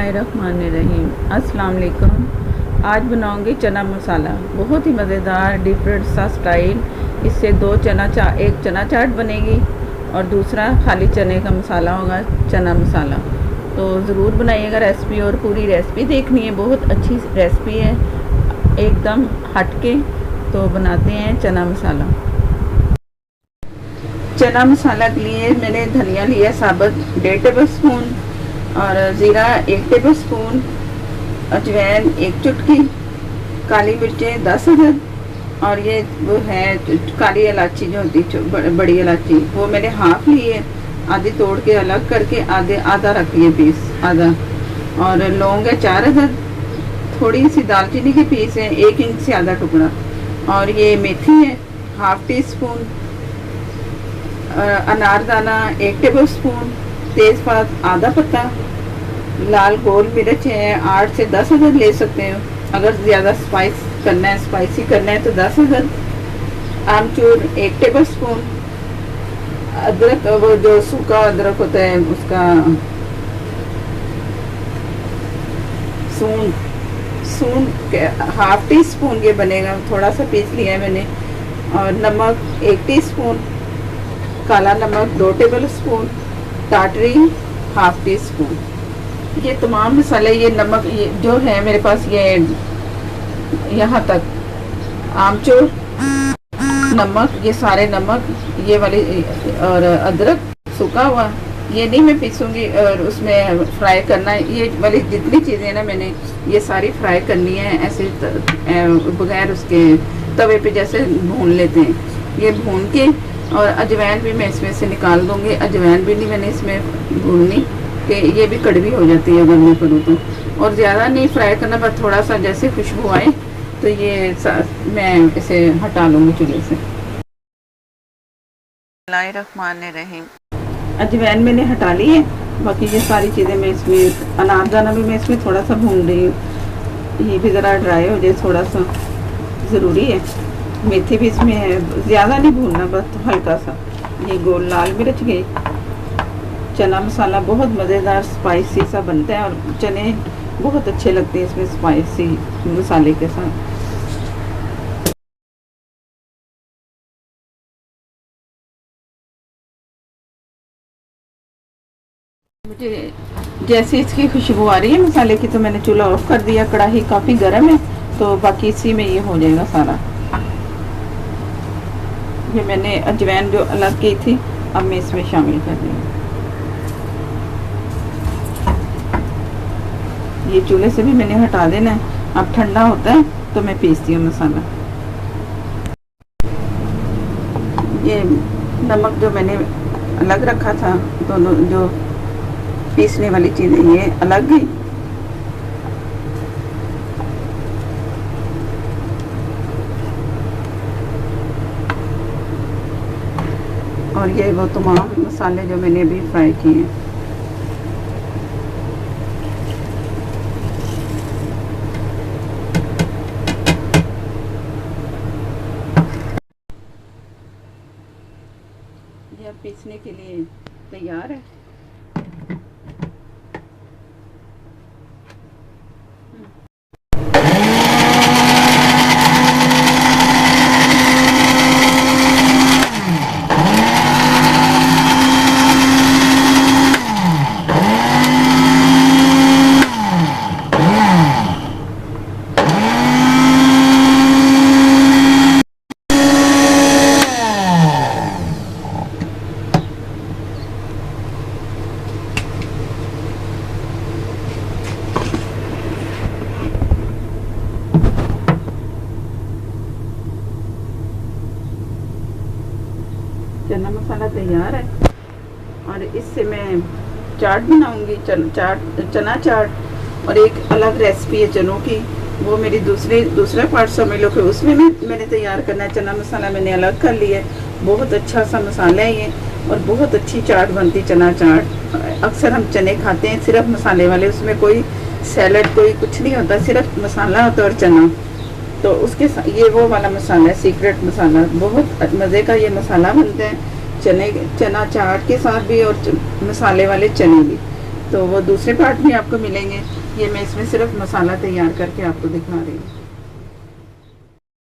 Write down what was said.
बिस्मिल्लाहिर्रहमानिर्रहीम। अस्सलाम वालेकुम। आज बनाऊंगी चना मसाला, बहुत ही मज़ेदार डिफरेंट सा स्टाइल। इससे एक चना चाट बनेगी और दूसरा खाली चने का मसाला होगा, चना मसाला। तो ज़रूर बनाइएगा रेसिपी, और पूरी रेसिपी देखनी है, बहुत अच्छी रेसिपी है एकदम हटके। तो बनाते हैं चना मसाला। चना मसाला के लिए मैंने धनिया लिया साबुत 1.5 टेबल स्पून, और ज़ीरा 1 टेबल स्पून, अजवाइन 1 चुटकी, काली मिर्चें 10 अदद, और ये वो है काली इलायची जो होती बड़ी इलायची, वो मैंने हाफ ली है, आधी तोड़ के अलग करके आधा रख लिए पीस आधा। और लौंग है 4 अदद, थोड़ी सी दालचीनी के पीस है 1 इंच से आधा टुकड़ा, और ये मेथी है हाफ टी स्पून, अनारदाना 1 टेबल स्पून, तेज़पात आधा पत्ता, लाल गोल मिर्च है 8 से 10 अदद ले सकते हैं। अगर ज़्यादा स्पाइसी करना है तो 10 अदद, आमचूर 1 टेबल स्पून, अदरक वो जो सूखा अदरक होता है उसका सून हाफ टी स्पून ये बनेगा, थोड़ा सा पीस लिया है मैंने। और नमक 1 टीस्पून, काला नमक 2 टेबल स्पून, टाटरी हाफ टी स्पून। ये तमाम मसाले, ये नमक ये जो है मेरे पास, ये यहाँ तक आमचूर, नमक, ये सारे नमक, ये वाली, और अदरक सूखा हुआ, ये नहीं मैं पीसूंगी और उसमें फ्राई करना है। ये वाली जितनी चीज़ें ना मैंने ये सारी फ्राई करनी है, ऐसे बगैर उसके तवे पे जैसे भून लेते हैं, ये भून के। और अजवाइन भी मैं इसमें से निकाल दूंगी, अजवाइन भी नहीं मैंने इसमें भूननी, कि ये भी कड़वी हो जाती है अगर मैं करूँ तो। और ज़्यादा नहीं फ्राई करना, बस थोड़ा सा जैसे खुशबू आए तो ये मैं इसे हटा लूँगी चूल्हे से। बिस्मिल्लाहिर्रहमानिर्रहीम। अजवाइन मैंने हटा ली है, बाकी ये सारी चीज़ें मैं इसमें, अनारदाना भी मैं इसमें थोड़ा सा भून रही हूँ, ये भी ज़रा ड्राई हो जाए, थोड़ा सा ज़रूरी है। मेथी भी इसमें है, ज़्यादा नहीं भूनना, बस हल्का सा। ये गोल लाल मिर्च गई। चना मसाला बहुत मज़ेदार स्पाइसी सा बनता है, और चने बहुत अच्छे लगते हैं इसमें स्पाइसी मसाले के साथ। मुझे जैसे इसकी खुशबू आ रही है मसाले की, तो मैंने चूल्हा ऑफ कर दिया। कढ़ाई काफ़ी गर्म है, तो बाकी इसी में ये हो जाएगा सारा। ये मैंने अजवाइन जो अलग की थी, अब मैं इसमें शामिल कर रही हूँ। ये चूल्हे से भी मैंने हटा देना है, अब ठंडा होता है तो मैं पीसती हूँ मसाला। ये नमक जो मैंने अलग रखा था, दोनों जो पीसने वाली चीज़ें ये अलग गई। और ये वो तमाम मसाले जो मैंने अभी फ्राई किए हैं। ये अब पीसने के लिए तैयार है। चना मसाला तैयार है, और इससे मैं चाट बनाऊंगी, चना चाट। और एक अलग रेसिपी है चनों की, वो मेरी दूसरा पार्ट समझ लो कि उसमें मैंने तैयार करना है। चना मसाला मैंने अलग कर लिया है, बहुत अच्छा सा मसाला है ये, और बहुत अच्छी चाट बनती चना चाट। अक्सर हम चने खाते हैं सिर्फ मसाले वाले, उसमें कोई सैलड कोई कुछ नहीं होता, सिर्फ मसाला होता है और चना। तो उसके ये वो वाला मसाला है, सीक्रेट मसाला, बहुत मज़े का ये मसाला बनता है चना चाट के साथ भी, और मसाले वाले चने भी। तो वो दूसरे पार्ट में आपको मिलेंगे। ये मैं इसमें सिर्फ मसाला तैयार करके आपको दिखा रही हूँ।